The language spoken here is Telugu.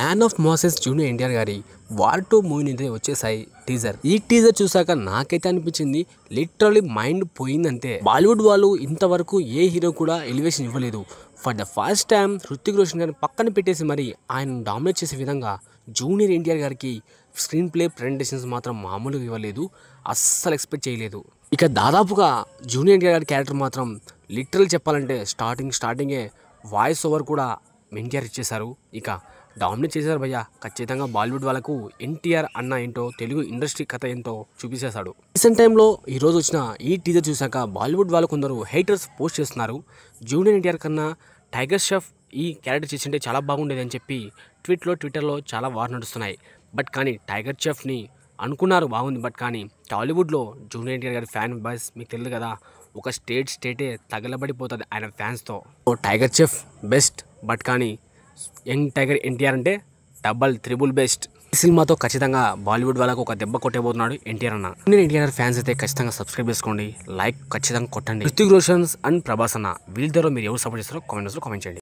Man of masses junior NTR గారి వార్ 2 మూవీ అయితే వచ్చేసాయి టీజర్. ఈ టీజర్ చూసాక నాకైతే అనిపించింది లిటరల్లీ మైండ్ పోయిందంతే. బాలీవుడ్ వాళ్ళు ఇంతవరకు ఏ హీరో కూడా ఎలివేషన్ ఇవ్వలేదు. For the first time Hrithik Roshan గారిని పక్కన పెట్టేసి మరి ఆయన డామినేట్ చేసే విధంగా జూనియర్ ఎన్టీఆర్ గారికి స్క్రీన్ ప్లే ప్రజెంటేషన్స్ మాత్రం మామూలుగా ఇవ్వలేదు. అస్సలు ఎక్స్పెక్ట్ చేయలేదు. ఇక దాదాపుగా జూనియర్ ఎన్టీఆర్ గారి క్యారెక్టర్ మాత్రం లిటరల్ చెప్పాలంటే స్టార్టింగే వాయిస్ ఓవర్ కూడా ఎన్టీఆర్ ఇచ్చేశారు. ఇక డామినేట్ చేశారు భయ్య. ఖచ్చితంగా బాలీవుడ్ వాళ్ళకు ఎన్టీఆర్ అన్న ఏంటో, తెలుగు ఇండస్ట్రీ కథ ఏంటో చూపించేశాడు. రీసెంట్ టైంలో ఈరోజు వచ్చిన ఈ టీజర్ చూశాక బాలీవుడ్ వాళ్ళు కొందరు హేటర్స్ పోస్ట్ చేస్తున్నారు. జూనియర్ ఎన్టీఆర్ కన్నా టైగర్ ష్రాఫ్ ఈ క్యారెక్టర్ చేసింటే చాలా బాగుండేది అని చెప్పి ట్విట్టర్లో చాలా వార్ నడుస్తున్నాయి. బట్ కానీ టైగర్ ష్రాఫ్ని అనుకున్నారు బాగుంది. బట్ కానీ టాలీవుడ్లో జూనియర్ ఎన్టీఆర్ గారి ఫ్యాన్ బాయ్స్ మీకు తెలియదు కదా, ఒక స్టేటే తగలబడిపోతుంది ఆయన ఫ్యాన్స్తో. టైగర్ ష్రాఫ్ బెస్ట్, బట్ కానీ యంగ్ టైగర్ ఎన్టీఆర్ అంటే డబల్ త్రిబుల్ బెస్ట్. ఈ సినిమాతో ఖచ్చితంగా బాలీవుడ్ వాళ్ళకు ఒక దెబ్బ కొట్టేబోతున్నాడు ఎన్టీఆర్ అన్న. నేను ఎన్టీఆర్ ఫ్యాన్స్ అయితే ఖచ్చితంగా సబ్స్క్రైబ్ చేసుకోండి, లైక్ ఖచ్చితంగా కొట్టండి. హృతిక్ రోషన్ అండ్ ప్రభాస్ అన్న వీళ్ళిద్దరూ మీరు ఎవరు సపోర్ట్ చేస్తారో కామెంట్ చేయండి.